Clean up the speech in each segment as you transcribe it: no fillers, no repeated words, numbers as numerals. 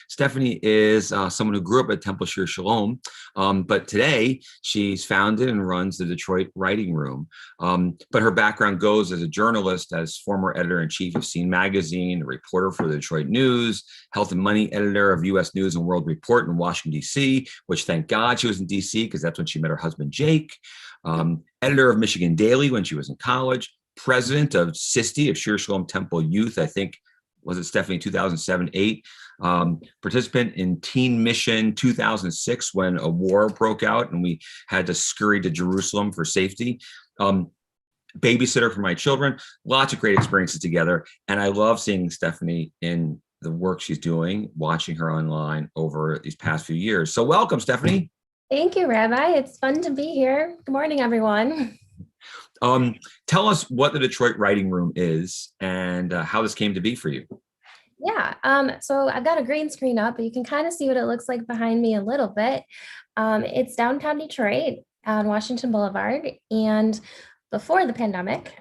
Stephanie is someone who grew up at Temple Shir Shalom, but today she's founded and runs the Detroit Writing Room. But her background goes as a journalist, as former editor-in-chief of Scene Magazine, a reporter for the Detroit News, health and money editor of U.S. News and World Report in Washington, D.C., which thank God she was in D.C. because that's when she met her husband, Jake. Editor of Michigan Daily when she was in college, president of SISTE, of Shir Shalom Temple Youth, I think, was it Stephanie, 2007-8, participant in Teen Mission 2006 when a war broke out and we had to scurry to Jerusalem for safety. Babysitter for my children, lots of great experiences together. And I love seeing Stephanie in the work she's doing, watching her online over these past few years. So welcome, Stephanie. Thank you, Rabbi. It's fun to be here. Good morning, everyone. Tell us what the Detroit Writing Room is and how this came to be for you. Yeah, so I've got a green screen up, but you can kind of see what it looks like behind me a little bit. It's downtown Detroit on Washington Boulevard. And before the pandemic,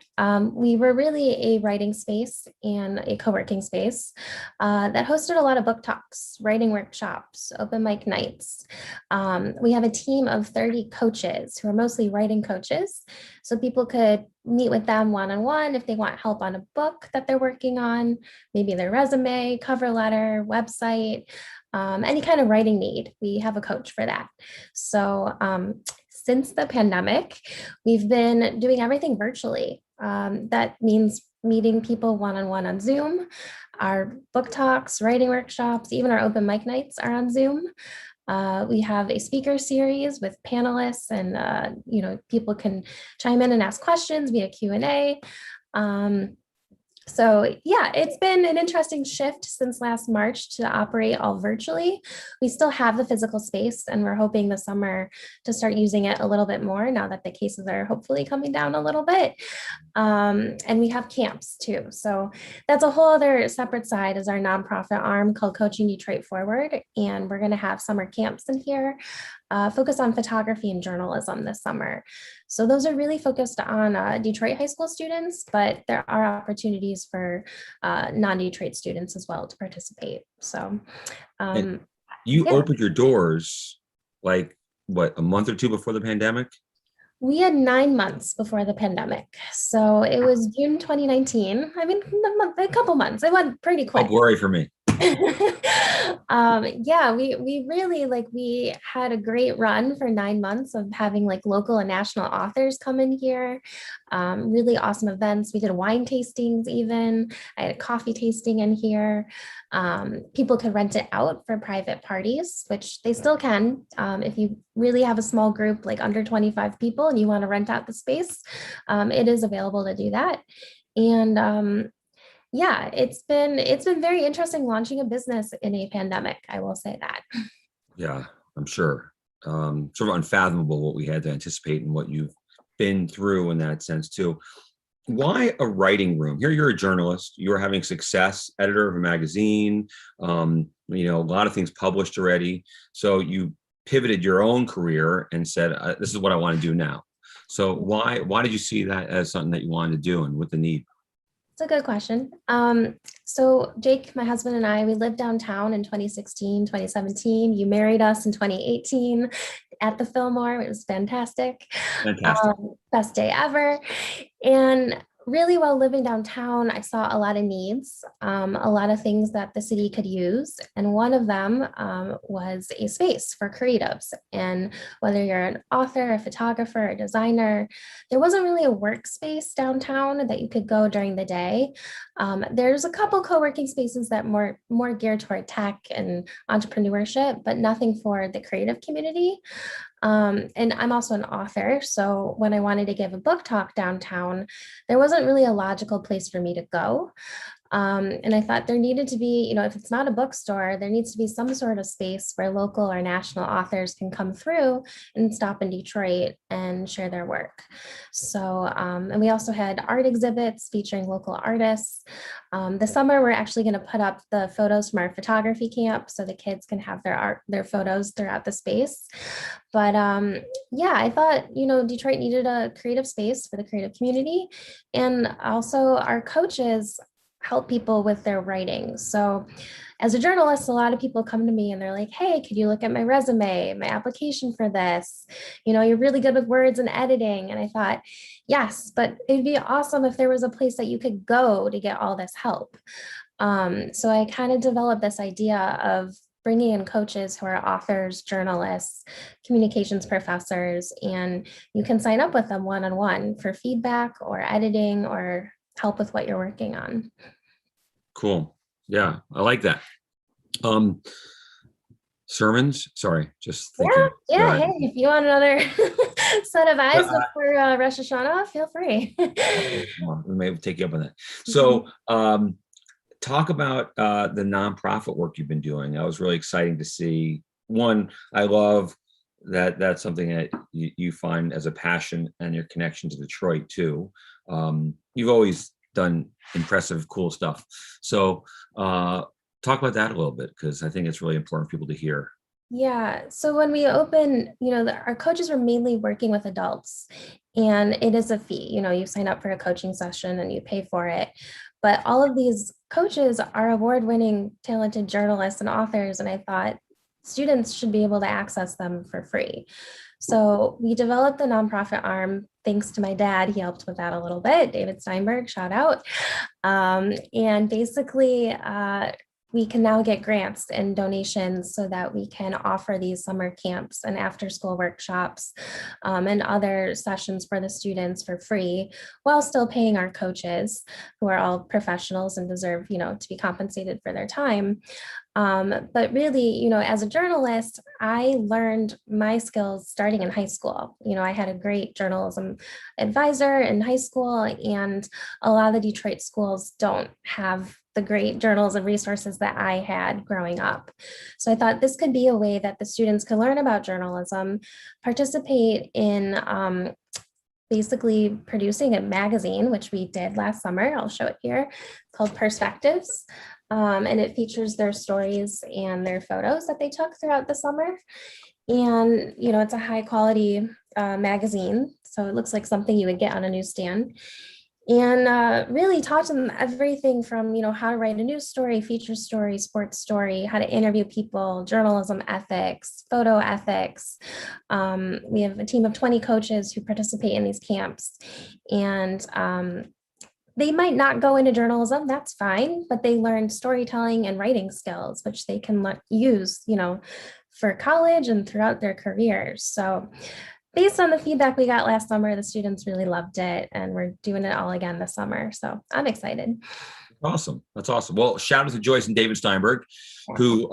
we were really a writing space and a co-working space that hosted a lot of book talks, writing workshops, open mic nights. We have a team of 30 coaches who are mostly writing coaches. So people could meet with them one-on-one if they want help on a book that they're working on, maybe their resume, cover letter, website, any kind of writing need. We have a coach for that. So since the pandemic, we've been doing everything virtually. That means meeting people one-on-one on Zoom. Our book talks, writing workshops, even our open mic nights are on Zoom. We have a speaker series with panelists and, people can chime in and ask questions via Q&A. So yeah, it's been an interesting shift since last March to operate all virtually. We still have the physical space and we're hoping this summer to start using it a little bit more now that the cases are hopefully coming down a little bit. And we have camps too. So that's a whole other separate side is our nonprofit arm called Coaching Detroit Forward. And we're going to have summer camps in here, focus on photography and journalism this summer. So those are really focused on Detroit high school students, but there are opportunities for non-Detroit students as well to participate. So you opened your doors like what, a month or two before the pandemic? We had 9 months before the pandemic. So it was June 2019. I mean, a couple months. It went pretty quick. Oh, blurry for me. Yeah, we really we had a great run for 9 months of having local and national authors come in here. Really awesome events. We did wine tastings even. I had a coffee tasting in here. People could rent it out for private parties, which they still can. If you really have a small group, under 25 people, and you want to rent out the space, it is available to do that. And yeah, it's been very interesting launching a business in a pandemic. I will say that. Yeah, I'm sure. Sort of unfathomable what we had to anticipate and what you've been through in that sense too. Why a writing room? Here you're a journalist, you're having success, editor of a magazine, a lot of things published already. So you pivoted your own career and said, this is what I want to do now. So why did you see that as something that you wanted to do and with the need? It's a good question. So Jake, my husband, and I, we lived downtown in 2016, 2017. You married us in 2018 at the Fillmore. It was fantastic. Best day ever. And really, while living downtown, I saw a lot of needs, a lot of things that the city could use. And one of them was a space for creatives. And whether you're an author, a photographer, a designer, there wasn't really a workspace downtown that you could go during the day. There's a couple co-working spaces that more geared toward tech and entrepreneurship, but nothing for the creative community. And I'm also an author. So when I wanted to give a book talk downtown, there wasn't really a logical place for me to go. And I thought there needed to be, if it's not a bookstore, there needs to be some sort of space where local or national authors can come through and stop in Detroit and share their work. So, and we also had art exhibits featuring local artists. This summer, we're actually going to put up the photos from our photography camp so the kids can have their photos throughout the space. But yeah, I thought, Detroit needed a creative space for the creative community. And also our coaches help people with their writing. So as a journalist, a lot of people come to me and they're like, hey, could you look at my resume, my application for this? You're really good with words and editing. And I thought, yes, but it'd be awesome if there was a place that you could go to get all this help. So I kind of developed this idea of bringing in coaches who are authors, journalists, communications professors, and you can sign up with them one-on-one for feedback or editing or help with what you're working on. Cool. Yeah, I like that. Sermons. Sorry, just thinking. Yeah. Hey, if you want another set of eyes Uh, before Rosh Hashanah, feel free. okay, well, we may take you up on that. Mhm. So, talk about the nonprofit work you've been doing. That was really exciting to see. One, I love that that's something that you find as a passion and your connection to Detroit too. You've always done impressive, cool stuff. So, talk about that a little bit because I think it's really important for people to hear. Yeah. So when we open, our coaches are mainly working with adults, and it is a fee. You sign up for a coaching session and you pay for it. But all of these coaches are award-winning, talented journalists and authors, and I thought students should be able to access them for free. So we developed the nonprofit arm thanks to my dad. He helped with that a little bit. David Steinberg, shout out. And basically, we can now get grants and donations so that we can offer these summer camps and after school workshops and other sessions for the students for free while still paying our coaches, who are all professionals and deserve, to be compensated for their time. But really, as a journalist, I learned my skills starting in high school. I had a great journalism advisor in high school, and a lot of the Detroit schools don't have the great journalism resources that I had growing up. So I thought this could be a way that the students could learn about journalism, participate in basically producing a magazine, which we did last summer. I'll show it here, called Perspectives. And it features their stories and their photos that they took throughout the summer. And, it's a high quality magazine. So it looks like something you would get on a newsstand. And really taught them everything from, how to write a news story, feature story, sports story, how to interview people, journalism ethics, photo ethics. We have a team of 20 coaches who participate in these camps. And they might not go into journalism, that's fine, but they learn storytelling and writing skills, which they can use, for college and throughout their careers. So based on the feedback we got last summer, the students really loved it, and we're doing it all again this summer. So I'm excited. Awesome. That's awesome. Well, shout out to Joyce and David Steinberg, who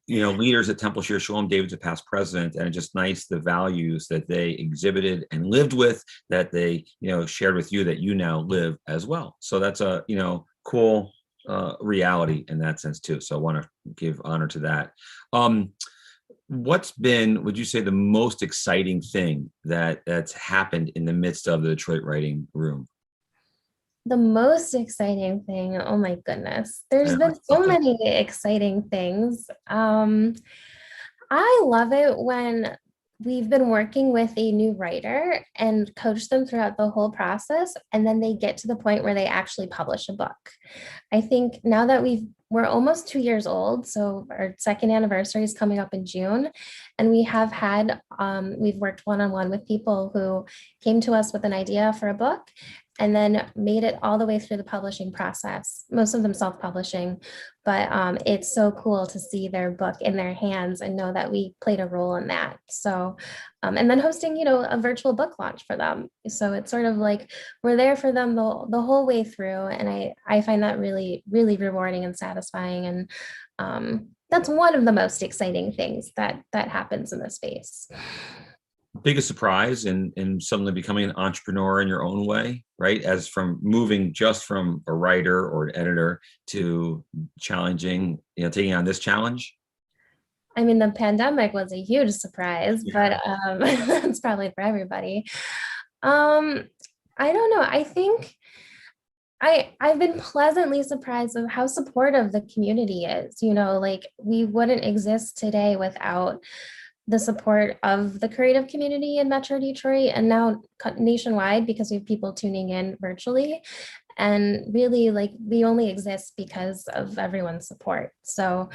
leaders at Temple Shir Shalom. David's a past president, and it's just nice the values that they exhibited and lived with that they, shared with you that you now live as well. So that's a, cool reality in that sense too. So I want to give honor to that. What's been, would you say, the most exciting thing that's happened in the midst of the Detroit writing room? The most exciting thing, oh my goodness, there's Yeah, been so many exciting things. I love it when we've been working with a new writer and coach them throughout the whole process, and then they get to the point where they actually publish a book. I think now that we're almost 2 years old, so our second anniversary is coming up in June, and we've worked one-on-one with people who came to us with an idea for a book and then made it all the way through the publishing process, most of them self-publishing. But it's so cool to see their book in their hands and know that we played a role in that. So, and then hosting, a virtual book launch for them. So it's sort of like we're there for them the whole way through. And I find that really, really rewarding and satisfying. And that's one of the most exciting things that happens in this space. Biggest surprise in suddenly becoming an entrepreneur in your own way, right? As from moving just from a writer or an editor to challenging, taking on this challenge? I mean, the pandemic was a huge surprise, Yeah. but it's probably for everybody. Um, I don't know. I think I've been pleasantly surprised of how supportive the community is. Like we wouldn't exist today without the support of the creative community in Metro Detroit and now nationwide because we have people tuning in virtually. And really, like, we only exist because of everyone's support. So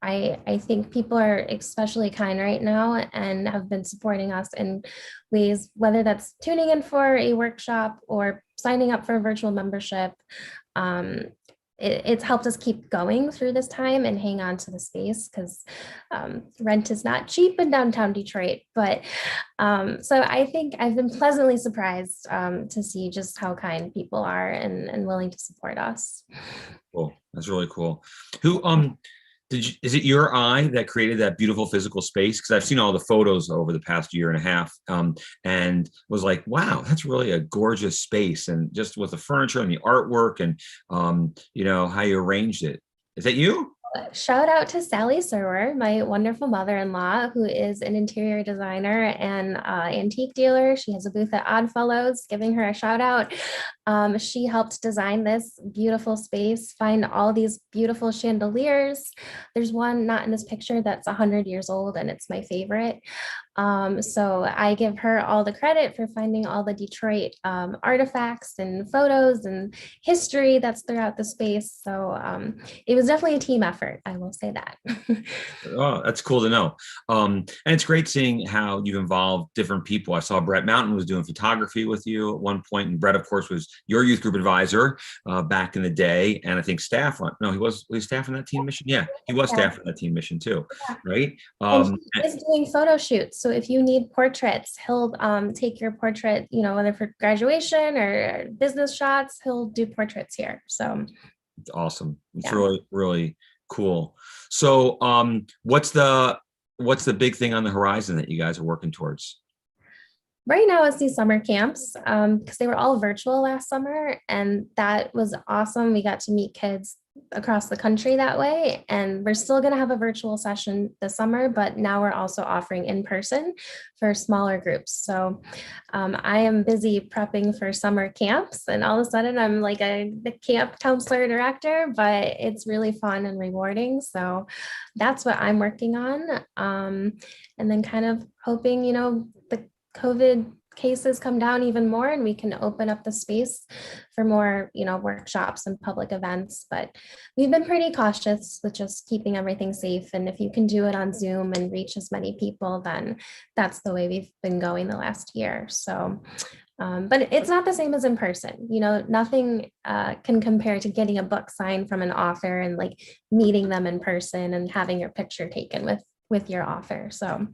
I think people are especially kind right now and have been supporting us in ways, whether that's tuning in for a workshop or signing up for a virtual membership. Um, it's helped us keep going through this time and hang on to the space, because rent is not cheap in downtown Detroit. But so I think I've been pleasantly surprised to see just how kind people are and willing to support us. Cool. That's really cool. Who is it your eye that created that beautiful physical space? Because I've seen all the photos over the past year and a half, and was like, wow, that's really a gorgeous space. And just with the furniture and the artwork and how you arranged it. Is that you? Shout out to Sally Serwer, my wonderful mother-in-law, who is an interior designer and antique dealer. She has a booth at Oddfellows, giving her a shout out. She helped design this beautiful space, find all these beautiful chandeliers. There's one not in this picture that's 100 years old, and it's my favorite. So I give her all the credit for finding all the Detroit artifacts and photos and history that's throughout the space. So it was definitely a team effort, I will say that. Oh, that's cool to know. And it's great seeing how you've involved different people. I saw Brett Mountain was doing photography with you at one point, and Brett, of course, was your youth group advisor back in the day. And I think staff on, no, was he staff on that team mission? Yeah, he was Yeah. staff on that team mission too, right? And he is doing photo shoots. So if you need portraits, he'll take your portrait, whether for graduation or business shots, he'll do portraits here. So it's awesome. It's yeah. really, really cool. So what's the big thing on the horizon that you guys are working towards? Right now it's these summer camps, because they were all virtual last summer, and that was awesome. We got to meet kids across the country that way, and we're still going to have a virtual session this summer, but now we're also offering in person for smaller groups. So I am busy prepping for summer camps, and all of a sudden I'm like the camp counselor director, but it's really fun and rewarding. So that's what I'm working on, and then kind of hoping the COVID cases come down even more and we can open up the space for more, workshops and public events. But we've been pretty cautious with just keeping everything safe. And if you can do it on Zoom and reach as many people, then that's the way we've been going the last year. So, but it's not the same as in person. Nothing can compare to getting a book signed from an author and like meeting them in person and having your picture taken with your author. So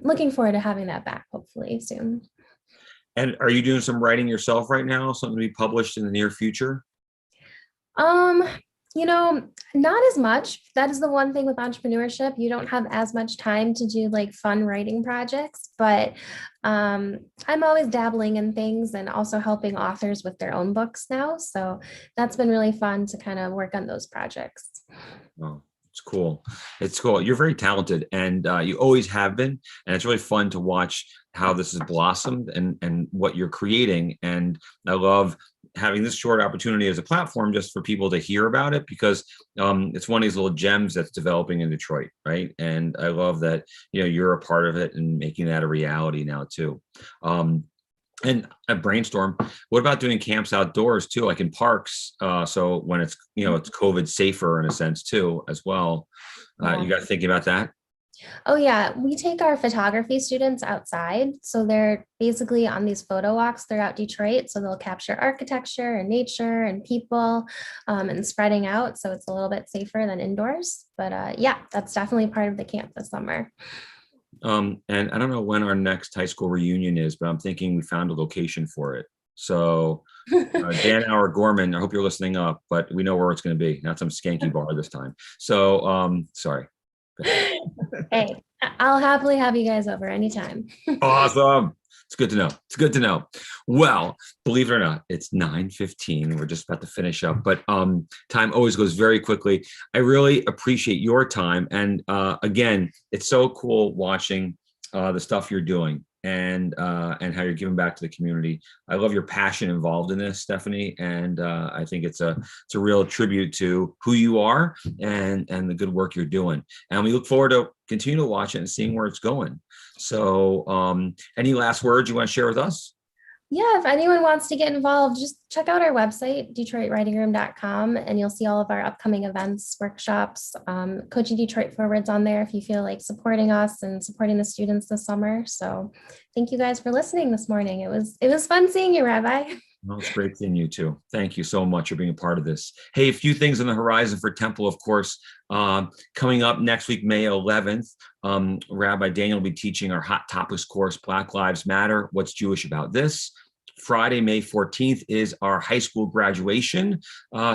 looking forward to having that back hopefully soon. And are you doing some writing yourself right now? Something to be published in the near future? Not as much. That is the one thing with entrepreneurship. You don't have as much time to do like fun writing projects, but I'm always dabbling in things and also helping authors with their own books now. So that's been really fun to kind of work on those projects. Oh, it's cool. It's cool. You're very talented, and you always have been. And it's really fun to watch how this has blossomed and what you're creating. And I love having this short opportunity as a platform just for people to hear about it, because it's one of these little gems that's developing in Detroit, right? And I love that you're a part of it and making that a reality now too. And a brainstorm. What about doing camps outdoors too, like in parks? So when it's it's COVID safer in a sense too, as well. You guys thinking about that? Oh yeah, we take our photography students outside. So they're basically on these photo walks throughout Detroit. So they'll capture architecture and nature and people, and spreading out. So it's a little bit safer than indoors. But yeah, that's definitely part of the camp this summer. And I don't know when our next high school reunion is, but I'm thinking we found a location for it. So Dan Hour Gorman, I hope you're listening up, but we know where it's going to be. Not some skanky bar this time. So sorry. Hey, I'll happily have you guys over anytime. Awesome. It's good to know. It's good to know. Well, believe it or not, it's 9:15. We're just about to finish up, but time always goes very quickly. I really appreciate your time. And again, it's so cool watching the stuff you're doing and how you're giving back to the community. I love your passion involved in this, Stephanie, and I think it's a real tribute to who you are and the good work you're doing. And we look forward to continue to watch it and seeing where it's going. So, any last words you want to share with us? Yeah, if anyone wants to get involved, just check out our website, detroitwritingroom.com, and you'll see all of our upcoming events, workshops. Coaching Detroit Forwards on there if you feel like supporting us and supporting the students this summer. So thank you guys for listening this morning. It was fun seeing you, Rabbi. Well, it's great seeing you too. Thank you so much for being a part of this. Hey, a few things on the horizon for Temple, of course. Coming up next week, May 11th, Rabbi Daniel will be teaching our Hot Topics course, Black Lives Matter, What's Jewish About This? Friday, May 14th is our high school graduation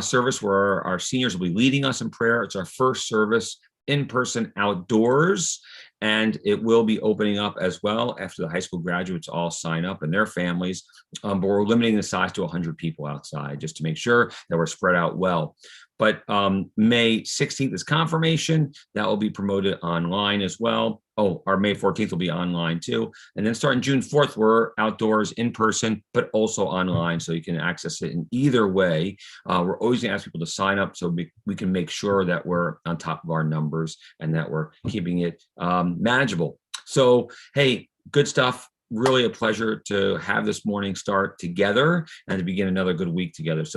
service where our seniors will be leading us in prayer. It's our first service in person outdoors, and it will be opening up as well after the high school graduates all sign up and their families. But we're limiting the size to 100 people outside just to make sure that we're spread out well. But May 16th is confirmation. That will be promoted online as well. Oh, our May 14th will be online too. And then starting June 4th, we're outdoors in person, but also online. So you can access it in either way. We're always going to ask people to sign up so we can make sure that we're on top of our numbers and that we're keeping it manageable. So, hey, good stuff. Really a pleasure to have this morning start together and to begin another good week together. So